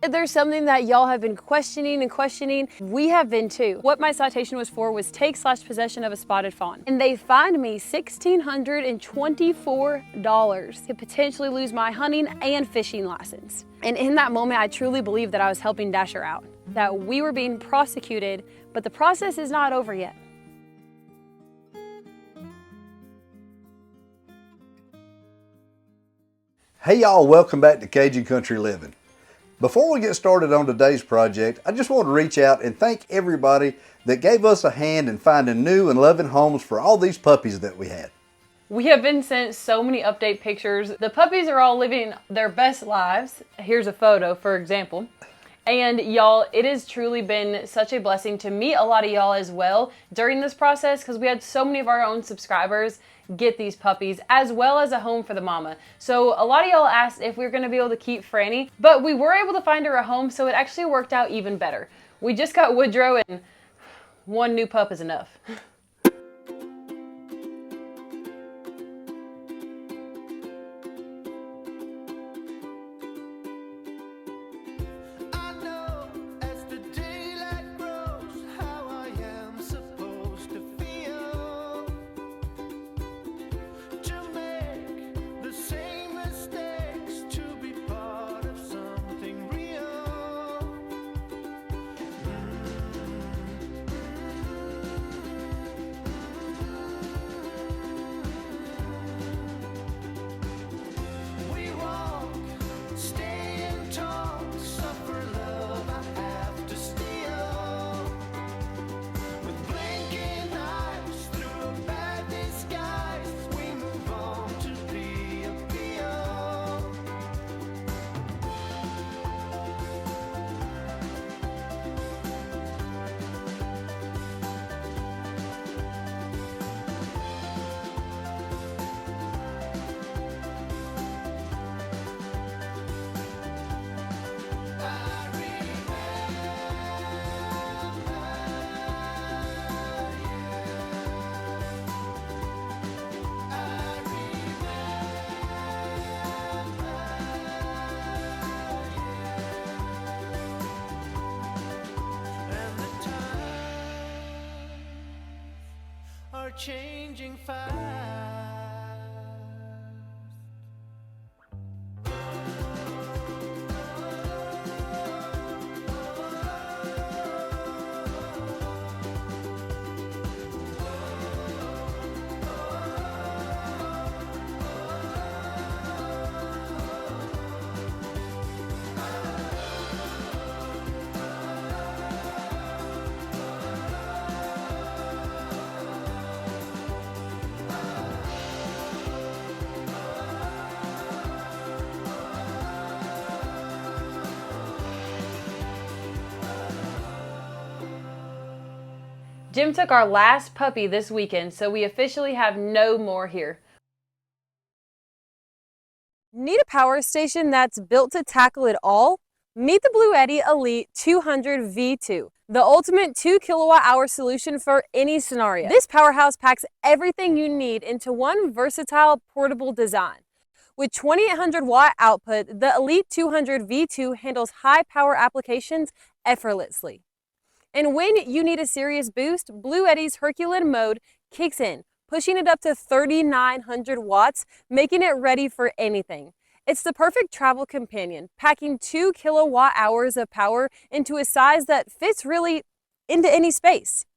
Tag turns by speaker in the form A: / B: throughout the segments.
A: If there's something that y'all have been questioning and questioning, we have been too. What my citation was for was take/possession of a spotted fawn. And they fined me $1,624 to potentially lose my hunting and fishing license. And in that moment, I truly believed that I was helping Dasher out, that we were being prosecuted, but the process is not over yet.
B: Hey y'all, welcome back to Cajun Country Living. Before we get started on today's project, I just want to reach out and thank everybody that gave us a hand in finding new and loving homes for all these puppies that we had.
A: We have been sent so many update pictures. The puppies are all living their best lives. Here's a photo, for example. And y'all, it has truly been such a blessing to meet a lot of y'all as well during this process, because we had so many of our own subscribers get these puppies, as well as a home for the mama. So a lot of y'all asked if we were gonna be able to keep Franny, but we were able to find her a home, so it actually worked out even better. We just got Woodrow, and one new pup is enough.
C: Changing fast.
A: Jim took our last puppy this weekend, so we officially have no more here. Need a power station that's built to tackle it all? Meet the Bluetti Elite 200 V2, the ultimate 2 kilowatt-hour solution for any scenario. This powerhouse packs everything you need into one versatile, portable design. With 2800 watt output, the Elite 200 V2 handles high power applications effortlessly. And when you need a serious boost, Bluetti's Herculean mode kicks in, pushing it up to 3,900 watts, making it ready for anything. It's the perfect travel companion, packing 2 kilowatt hours of power into a size that fits really into any space,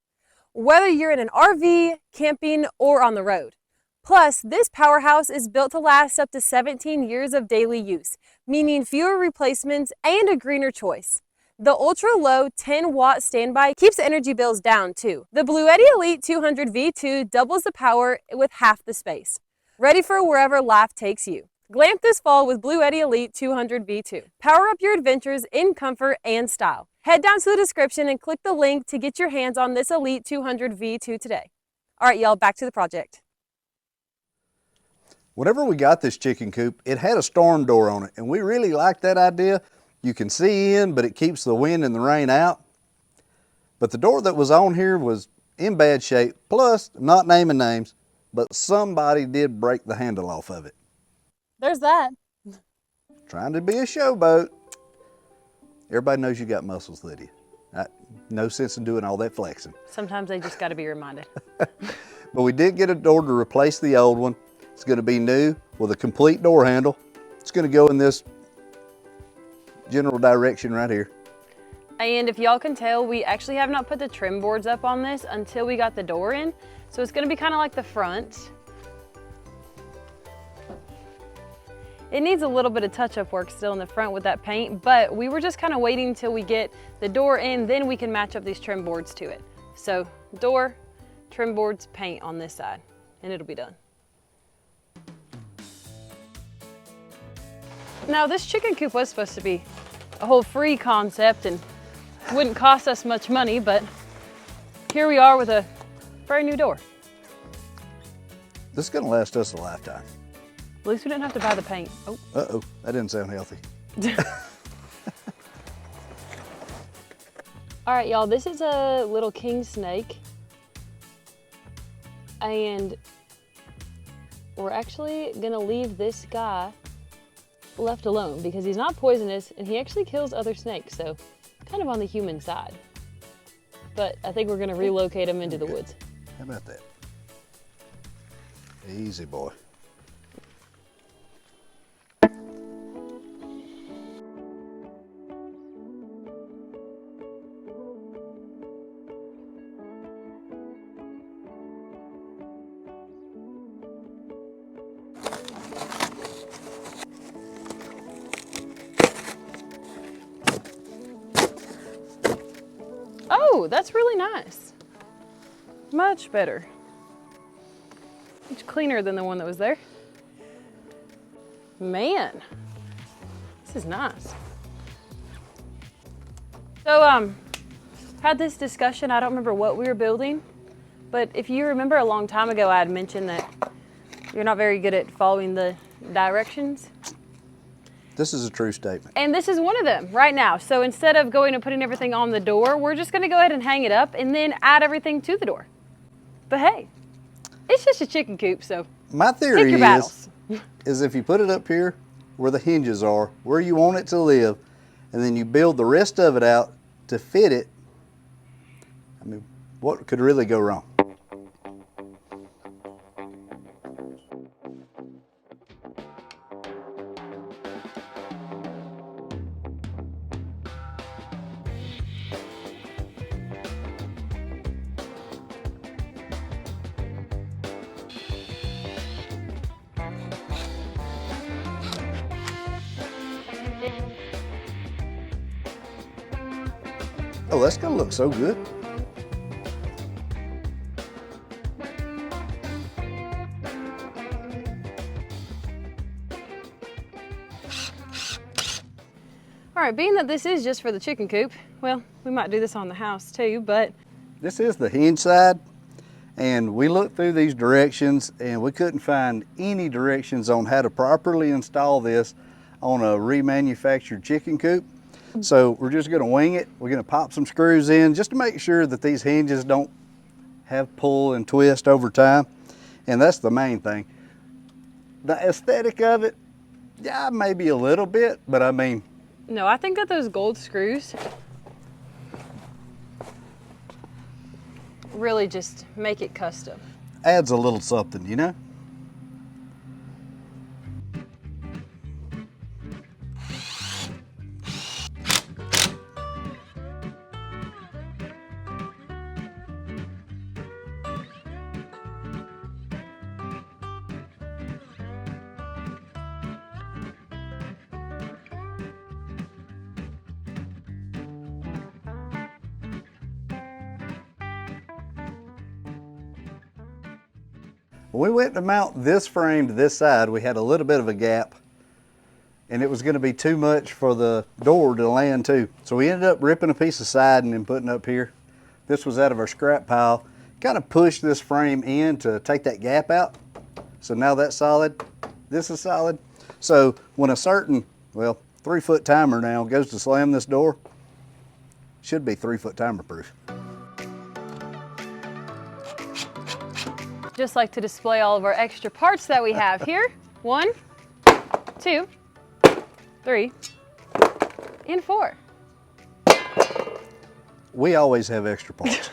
A: whether you're in an RV, camping, or on the road. Plus, this powerhouse is built to last up to 17 years of daily use, meaning fewer replacements and a greener choice. The ultra-low 10-watt standby keeps energy bills down too. The Bluetti Elite 200 V2 doubles the power with half the space. Ready for wherever life takes you. Glamp this fall with Bluetti Elite 200 V2. Power up your adventures in comfort and style. Head down to the description and click the link to get your hands on this Elite 200 V2 today. All right, y'all, back to the project.
B: Whenever we got this chicken coop, it had a storm door on it, and we really liked that idea. You can see in, but it keeps the wind and the rain out. But the door that was on here was in bad shape, plus, not naming names, but somebody did break the handle off of it.
A: There's that.
B: Trying to be a showboat. Everybody knows you got muscles, Lydia. No sense in doing all that flexing.
A: Sometimes they just got to be reminded.
B: But we did get a door to replace the old one. It's going to be new with a complete door handle. It's going to go in this general direction right here.
A: And if y'all can tell, we actually have not put the trim boards up on this until we got the door in. So it's going to be kind of like the front. It needs a little bit of touch-up work still in the front with that paint, but we were just kind of waiting until we get the door in, then we can match up these trim boards to it. So door, trim boards, paint on this side, and it'll be done. Now this chicken coop was supposed to be a whole free concept and wouldn't cost us much money, but here we are with a brand new door.
B: This is going to last us a lifetime.
A: At least we didn't have to buy the paint. Oh.
B: Uh-oh, that didn't sound healthy.
A: All right, y'all, this is a little king snake. And we're actually gonna leave this guy left alone because he's not poisonous and he actually kills other snakes, so kind of on the human side. But I think we're gonna relocate him into the woods.
B: How about that? Easy, boy.
A: Oh, that's really nice. Much better. Much cleaner than the one that was there. Man, this is nice. So, had this discussion, I don't remember what we were building, but if you remember a long time ago, I had mentioned that you're not very good at following the directions.
B: This is a true statement.
A: And this is one of them right now. So instead of going and putting everything on the door, we're just gonna go ahead and hang it up and then add everything to the door. But hey, it's just a chicken coop, so
B: my
A: pick
B: theory
A: your battles.
B: is if you put it up here where the hinges are, where you want it to live, and then you build the rest of it out to fit it, I mean, what could really go wrong? Oh, that's gonna look so good.
A: All right, being that this is just for the chicken coop, well, we might do this on the house too, but.
B: This is the hinge side, and we looked through these directions and we couldn't find any directions on how to properly install this on a remanufactured chicken coop. So we're just gonna wing it. We're gonna pop some screws in just to make sure that these hinges don't have pull and twist over time. And that's the main thing. The aesthetic of it, yeah, maybe a little bit, but I mean.
A: No, I think that those gold screws really just make it custom.
B: Adds a little something, you know? When we went to mount this frame to this side, we had a little bit of a gap and it was going to be too much for the door to land to. So we ended up ripping a piece of siding and putting up here. This was out of our scrap pile. Kind of pushed this frame in to take that gap out. So now that's solid. This is solid. So when a certain, well, 3-foot timer now goes to slam this door, should be 3-foot timer proof.
A: Just like to display all of our extra parts that we have here. 1, 2, 3, and 4.
B: We always have extra parts.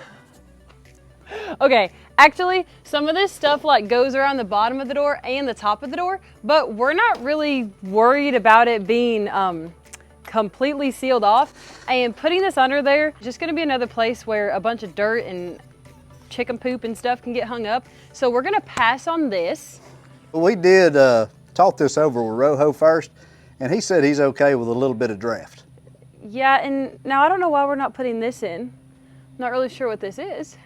A: Okay, actually, some of this stuff like goes around the bottom of the door and the top of the door, but we're not really worried about it being completely sealed off. And putting this under there is just gonna be another place where a bunch of dirt and chicken poop and stuff can get hung up. So we're gonna pass on this.
B: We did talk this over with Rojo first, and he said he's okay with a little bit of draft.
A: Yeah, and now I don't know why we're not putting this in. Not really sure what this is.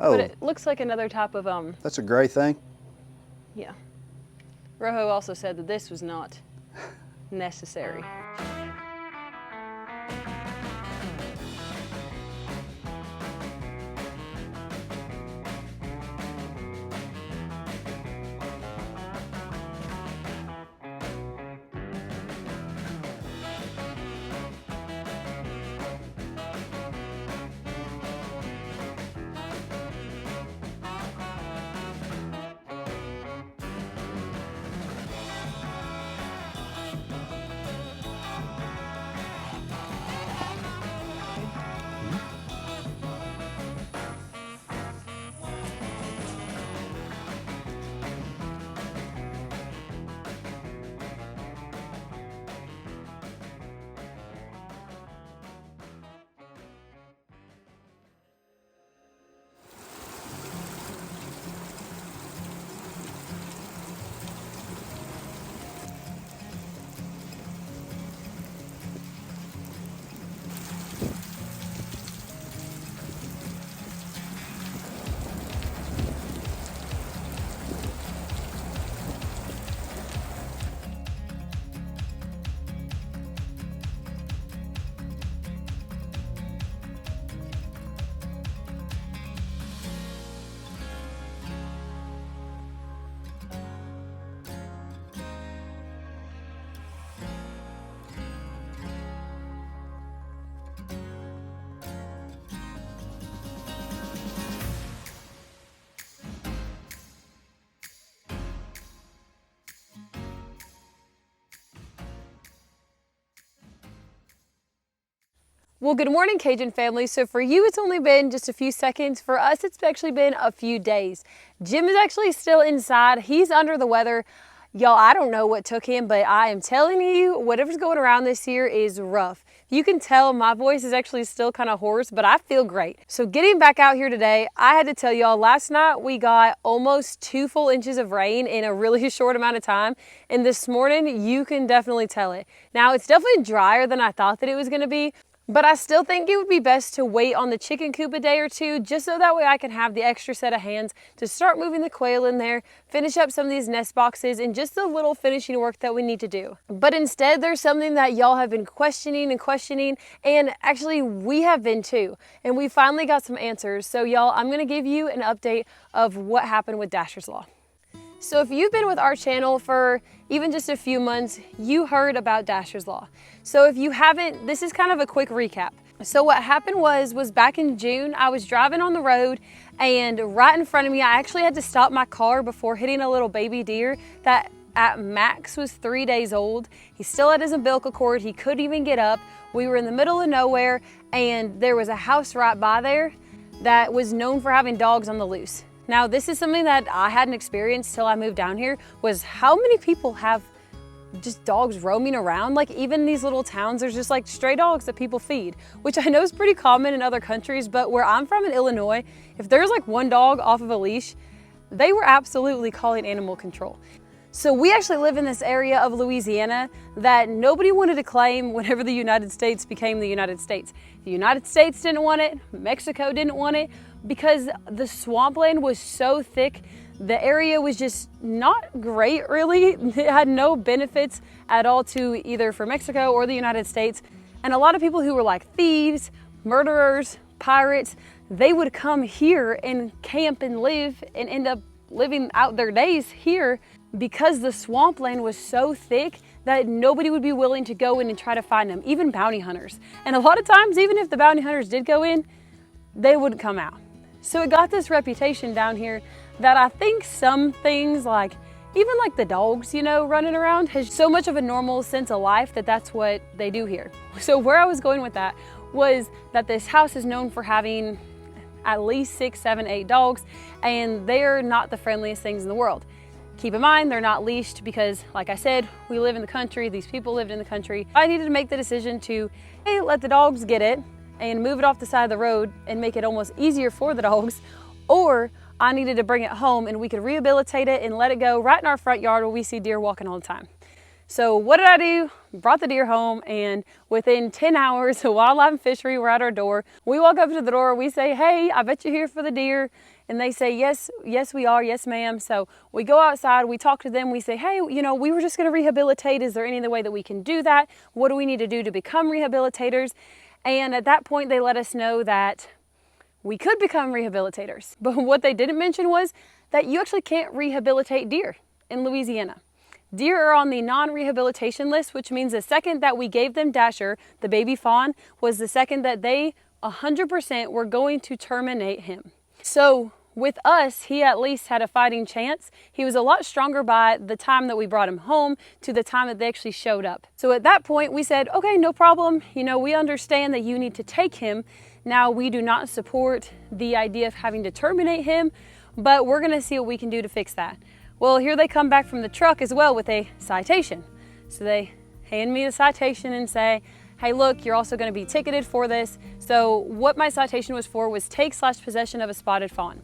B: Oh,
A: but it looks like another type of
B: that's a gray thing.
A: Yeah. Rojo also said that this was not necessary. Well, good morning, Cajun family. So for you, it's only been just a few seconds. For us, it's actually been a few days. Jim is actually still inside. He's under the weather. Y'all, I don't know what took him, but I am telling you, whatever's going around this year is rough. You can tell my voice is actually still kind of hoarse, but I feel great. So getting back out here today, I had to tell y'all, last night we got almost 2 full inches of rain in a really short amount of time. And this morning, you can definitely tell it. Now, it's definitely drier than I thought that it was gonna be, but I still think it would be best to wait on the chicken coop a day or two, just so that way I can have the extra set of hands to start moving the quail in there, finish up some of these nest boxes, and just the little finishing work that we need to do. But instead, there's something that y'all have been questioning, and actually we have been too. And we finally got some answers. So y'all, I'm gonna give you an update of what happened with Dasher's Law. So if you've been with our channel for even just a few months, you heard about Dasher's Law. So if you haven't, this is kind of a quick recap. So what happened was back in June, I was driving on the road, and right in front of me, I actually had to stop my car before hitting a little baby deer that at max was 3 days old. He still had his umbilical cord. He couldn't even get up. We were in the middle of nowhere, and there was a house right by there that was known for having dogs on the loose. Now, this is something that I hadn't experienced till I moved down here, was how many people have just dogs roaming around. Like even these little towns, there's just like stray dogs that people feed, which I know is pretty common in other countries, but where I'm from in Illinois, if there's like one dog off of a leash, they were absolutely calling animal control. So we actually live in this area of Louisiana that nobody wanted to claim whenever the United States became the United States. The United States didn't want it, Mexico didn't want it, because the swampland was so thick. The area was just not great, really. It had no benefits at all to either for Mexico or the United States. And a lot of people who were like thieves, murderers, pirates, they would come here and camp and live and end up living out their days here because the swampland was so thick that nobody would be willing to go in and try to find them, even bounty hunters. And a lot of times, even if the bounty hunters did go in, they wouldn't come out. So it got this reputation down here that I think some things like, even like the dogs, you know, running around has so much of a normal sense of life that that's what they do here. So where I was going with that was that this house is known for having at least 6, 7, 8 dogs, and they're not the friendliest things in the world. Keep in mind, they're not leashed because, like I said, we live in the country, these people lived in the country. I needed to make the decision to, hey, let the dogs get it and move it off the side of the road and make it almost easier for the dogs, or I needed to bring it home and we could rehabilitate it and let it go right in our front yard where we see deer walking all the time. So what did I do? Brought the deer home, and within 10 hours, the wildlife and fishery were at our door. We walk up to the door, we say, hey, I bet you're here for the deer. And they say, yes, we are, yes, ma'am. So we go outside, we talk to them, we say, hey, you know, we were just gonna rehabilitate. Is there any other way that we can do that? What do we need to do to become rehabilitators? And at that point, they let us know that we could become rehabilitators. But what they didn't mention was that you actually can't rehabilitate deer in Louisiana. Deer are on the non-rehabilitation list, which means the second that we gave them Dasher, the baby fawn, was the second that they 100% were going to terminate him. So with us, he at least had a fighting chance. He was a lot stronger by the time that we brought him home to the time that they actually showed up. So at that point we said, okay, no problem. You know, we understand that you need to take him. Now, we do not support the idea of having to terminate him, but we're gonna see what we can do to fix that. Well, here they come back from the truck as well with a citation. So they hand me the citation and say, hey, look, you're also going to be ticketed for this. So what my citation was for was take/possession of a spotted fawn.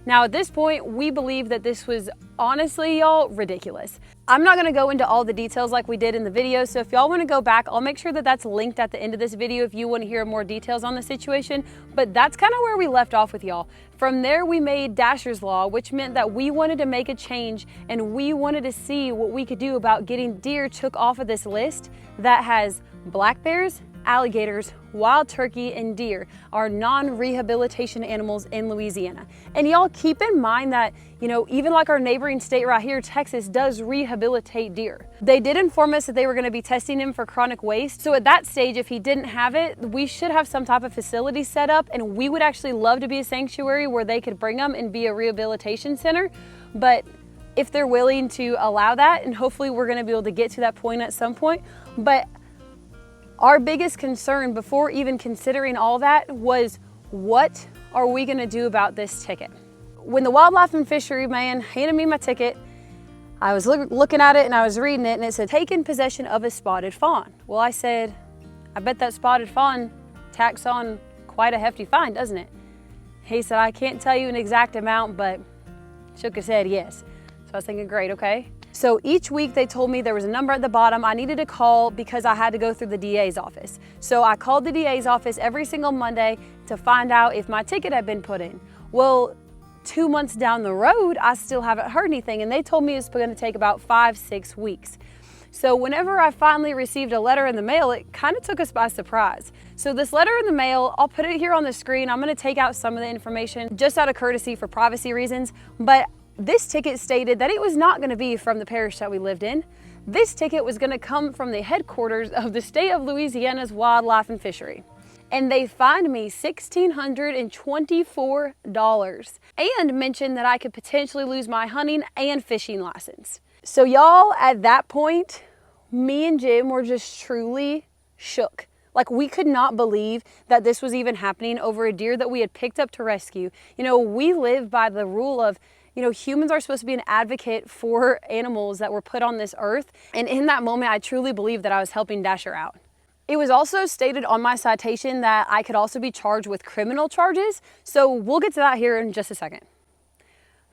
A: Now at this point, we believe that this was honestly, y'all, ridiculous. I'm not gonna go into all the details like we did in the video, so if y'all wanna go back, I'll make sure that that's linked at the end of this video if you wanna hear more details on the situation, but that's kinda where we left off with y'all. From there, we made Dasher's Law, which meant that we wanted to make a change and we wanted to see what we could do about getting deer took off of this list that has black bears, alligators, wild turkey, and deer are non-rehabilitation animals in Louisiana. And y'all keep in mind that, you know, even like our neighboring state right here, Texas, does rehabilitate deer. They did inform us that they were gonna be testing him for chronic waste. So at that stage, if he didn't have it, we should have some type of facility set up, and we would actually love to be a sanctuary where they could bring them and be a rehabilitation center. But if they're willing to allow that, and hopefully we're gonna be able to get to that point at some point, but our biggest concern before even considering all that was, what are we gonna do about this ticket? When the wildlife and fishery man handed me my ticket, I was looking at it and I was reading it, and it said, taken possession of a spotted fawn. Well, I said, I bet that spotted fawn tacks on quite a hefty fine, doesn't it? He said, I can't tell you an exact amount, but shook his head yes. So I was thinking, great, okay. So each week they told me there was a number at the bottom I needed to call because I had to go through the DA's office. So I called the DA's office every single Monday to find out if my ticket had been put in. Well, 2 months down the road, I still haven't heard anything, and they told me it's gonna take about 5-6 weeks. So whenever I finally received a letter in the mail, it kind of took us by surprise. So this letter in the mail, I'll put it here on the screen. I'm gonna take out some of the information just out of courtesy for privacy reasons, but this ticket stated that it was not going to be from the parish that we lived in. This ticket was going to come from the headquarters of the state of Louisiana's Wildlife and Fishery. And they fined me $1,624 and mentioned that I could potentially lose my hunting and fishing license. So y'all, at that point, me and Jim were just truly shook. Like, we could not believe that this was even happening over a deer that we had picked up to rescue. You know, we live by the rule of, you know, humans are supposed to be an advocate for animals that were put on this earth. And in that moment, I truly believed that I was helping Dasher out. It was also stated on my citation that I could also be charged with criminal charges. So we'll get to that here in just a second.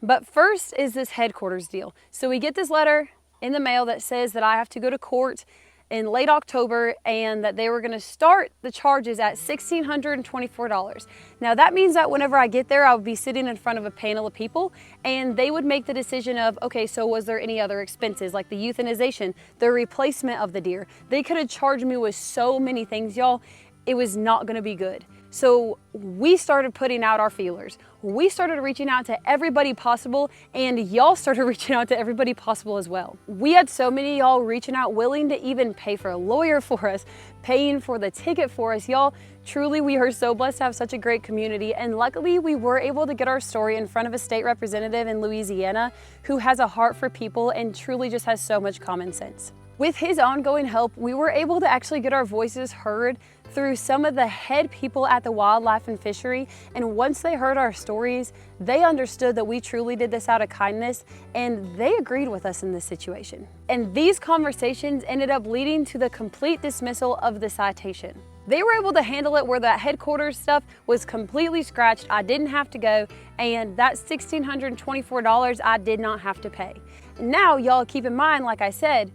A: But first is this headquarters deal. So we get this letter in the mail that says that I have to go to court in late October and that they were gonna start the charges at $1,624. Now that means that whenever I get there, I would be sitting in front of a panel of people and they would make the decision of, okay, so was there any other expenses like the euthanization, the replacement of the deer? They could have charged me with so many things, y'all. It was not gonna be good. So we started putting out our feelers. We started reaching out to everybody possible, and y'all started reaching out to everybody possible as well. We had so many y'all reaching out, willing to even pay for a lawyer for us, paying for the ticket for us. Y'all, truly, we are so blessed to have such a great community, and luckily we were able to get our story in front of a state representative in Louisiana who has a heart for people and truly just has so much common sense. With his ongoing help, we were able to actually get our voices heard through some of the head people at the wildlife and fishery, and once they heard our stories, they understood that we truly did this out of kindness, and they agreed with us in this situation. And these conversations ended up leading to the complete dismissal of the citation. They were able to handle it where that headquarters stuff was completely scratched. I didn't have to go, and that $1,624 I did not have to pay. Now, y'all keep in mind, like I said,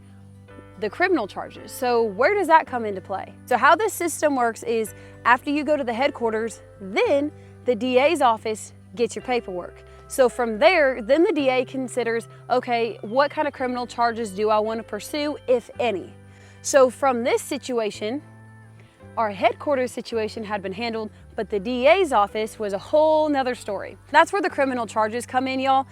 A: the criminal charges. So where does that come into play? So how this system works is after you go to the headquarters, then the DA's office gets your paperwork. So from there, then the DA considers, okay, what kind of criminal charges do I want to pursue, if any? So from this situation, our headquarters situation had been handled, but the DA's office was a whole nother story. That's where the criminal charges come in, y'all.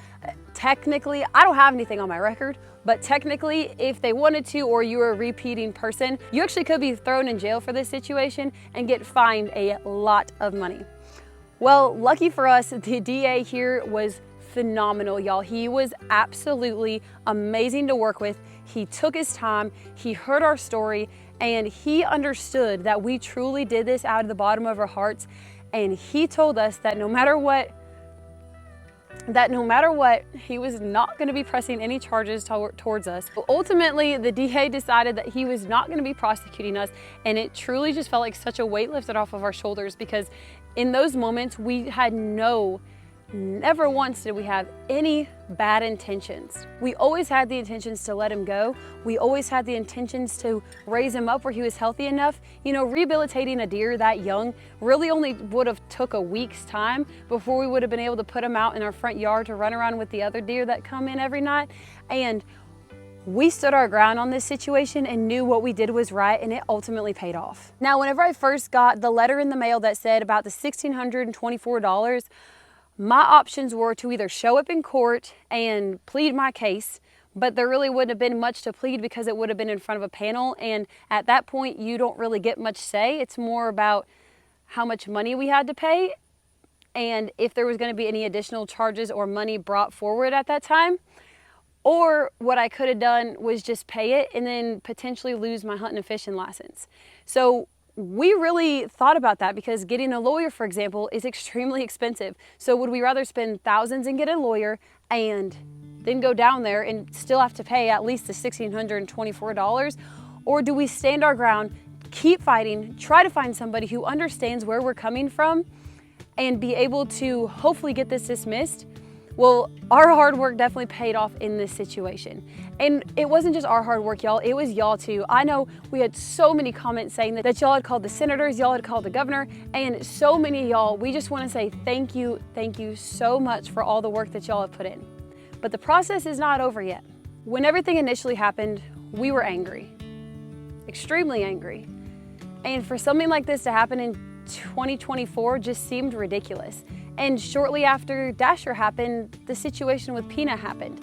A: Technically, I don't have anything on my record, but technically, if they wanted to, or you were a repeating person, you actually could be thrown in jail for this situation and get fined a lot of money. Well, lucky for us, the DA here was phenomenal, y'all. He was absolutely amazing to work with. He took his time, he heard our story, and he understood that we truly did this out of the bottom of our hearts. And he told us that no matter what, he was not going to be pressing any charges towards us. But ultimately, the DA decided that he was not going to be prosecuting us, and it truly just felt like such a weight lifted off of our shoulders, because in those moments, we had never once did we have any bad intentions. We always had the intentions to let him go. We always had the intentions to raise him up where he was healthy enough. You know, rehabilitating a deer that young really only would have took a week's time before we would have been able to put him out in our front yard to run around with the other deer that come in every night. And we stood our ground on this situation and knew what we did was right, and it ultimately paid off. Now, whenever I first got the letter in the mail that said about the $1,624, my options were to either show up in court and plead my case, but there really wouldn't have been much to plead because it would have been in front of a panel, and at that point you don't really get much say. It's more about how much money we had to pay and if there was going to be any additional charges or money brought forward at that time. Or what I could have done was just pay it and then potentially lose my hunting and fishing license. So we really thought about that, because getting a lawyer, for example, is extremely expensive. So would we rather spend thousands and get a lawyer and then go down there and still have to pay at least the $1,624? Or do we stand our ground, keep fighting, try to find somebody who understands where we're coming from and be able to hopefully get this dismissed? Well, our hard work definitely paid off in this situation. And it wasn't just our hard work, y'all, it was y'all too. I know we had so many comments saying that y'all had called the senators, y'all had called the governor, and so many of y'all, we just want to say thank you so much for all the work that y'all have put in. But the process is not over yet. When everything initially happened, we were angry, extremely angry. And for something like this to happen in 2024 just seemed ridiculous. And shortly after Dasher happened, the situation with Peanut happened.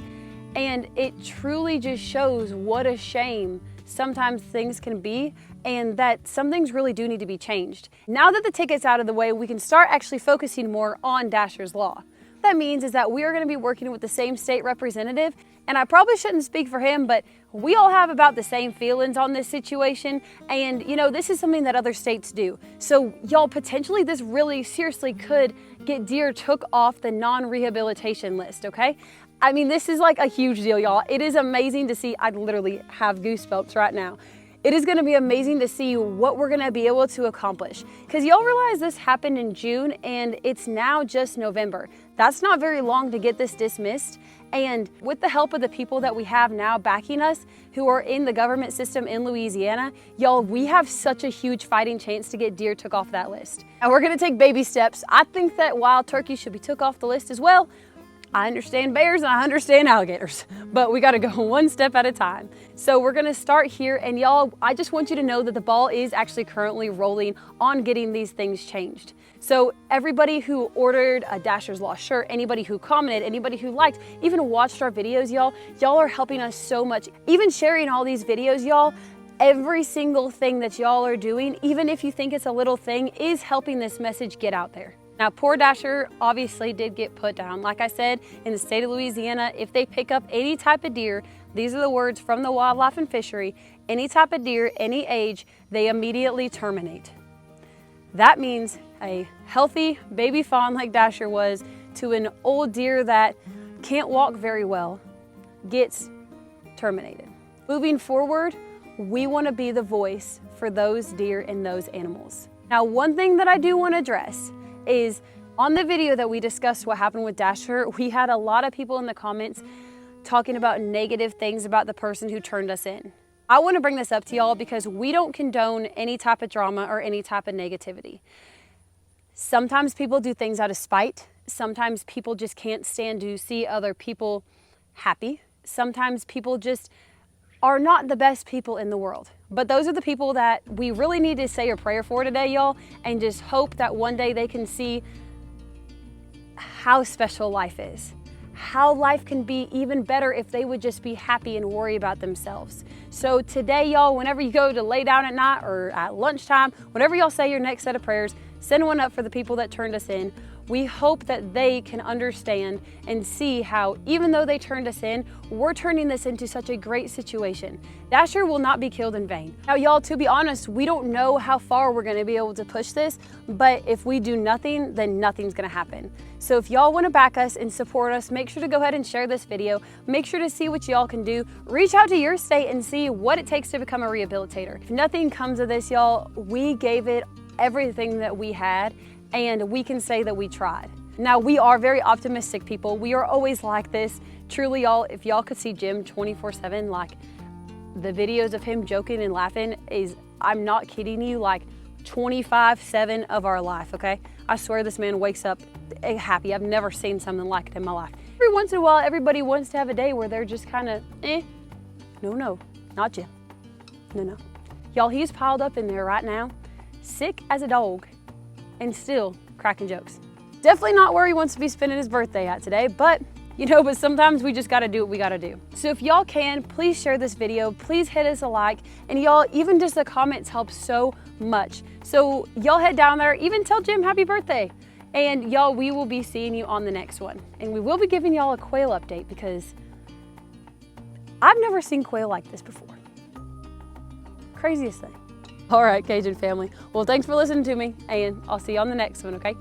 A: And it truly just shows what a shame sometimes things can be, and that some things really do need to be changed. Now that the ticket's out of the way, we can start actually focusing more on Dasher's Law. What that means is that we are going to be working with the same state representative, and I probably shouldn't speak for him, but we all have about the same feelings on this situation, and you know, this is something that other states do. So y'all, potentially this really seriously could get deer took off the non-rehabilitation list, okay? I mean, this is like a huge deal, y'all. It is amazing to see. I literally have goosebumps right now. It is gonna be amazing to see what we're gonna be able to accomplish. Because y'all realize this happened in June and it's now just November. That's not very long to get this dismissed. And with the help of the people that we have now backing us, who are in the government system in Louisiana, y'all, we have such a huge fighting chance to get deer took off that list. And we're gonna take baby steps. I think that wild turkey should be took off the list as well. I understand bears and I understand alligators, but we gotta go one step at a time. So we're gonna start here, and y'all, I just want you to know that the ball is actually currently rolling on getting these things changed. So everybody who ordered a Dasher's Law shirt, anybody who commented, anybody who liked, even watched our videos, y'all are helping us so much. Even sharing all these videos, y'all, every single thing that y'all are doing, even if you think it's a little thing, is helping this message get out there. Now, poor Dasher obviously did get put down. Like I said, in the state of Louisiana, if they pick up any type of deer, these are the words from the Wildlife and Fishery, any type of deer, any age, they immediately terminate. That means a healthy baby fawn like Dasher was to an old deer that can't walk very well gets terminated. Moving forward, we want to be the voice for those deer and those animals. Now, one thing that I do want to address is on the video that we discussed what happened with Dasher, we had a lot of people in the comments talking about negative things about the person who turned us in. I want to bring this up to y'all because we don't condone any type of drama or any type of negativity. Sometimes people do things out of spite. Sometimes people just can't stand to see other people happy. Sometimes people just are not the best people in the world. But those are the people that we really need to say a prayer for today, y'all, and just hope that one day they can see how special life is. How life can be even better if they would just be happy and worry about themselves. So today, y'all, whenever you go to lay down at night or at lunchtime, whenever y'all say your next set of prayers, send one up for the people that turned us in. We hope that they can understand and see how, even though they turned us in, we're turning this into such a great situation. Dasher will not be killed in vain. Now, y'all, to be honest, we don't know how far we're gonna be able to push this, but if we do nothing, then nothing's gonna happen. So if y'all wanna back us and support us, make sure to go ahead and share this video. Make sure to see what y'all can do. Reach out to your state and see what it takes to become a rehabilitator. If nothing comes of this, y'all, we gave it everything that we had, and we can say that we tried. Now, we are very optimistic people. We are always like this. Truly, y'all, if y'all could see Jim 24/7, like the videos of him joking and laughing is, I'm not kidding you, like 25/7 of our life, okay? I swear this man wakes up happy. I've never seen something like it in my life. Every once in a while, everybody wants to have a day where they're just kind of, No, not Jim. No. Y'all, he's piled up in there right now, sick as a dog, and still cracking jokes. Definitely not where he wants to be spending his birthday at today, but but sometimes we just gotta do what we gotta do. So if y'all can, please share this video, please hit us a like, and y'all, even just the comments help so much. So y'all head down there, even tell Jim happy birthday. And y'all, we will be seeing you on the next one. And we will be giving y'all a quail update because I've never seen quail like this before. Craziest thing. All right, Cajun family. Well, thanks for listening to me, and I'll see you on the next one, okay?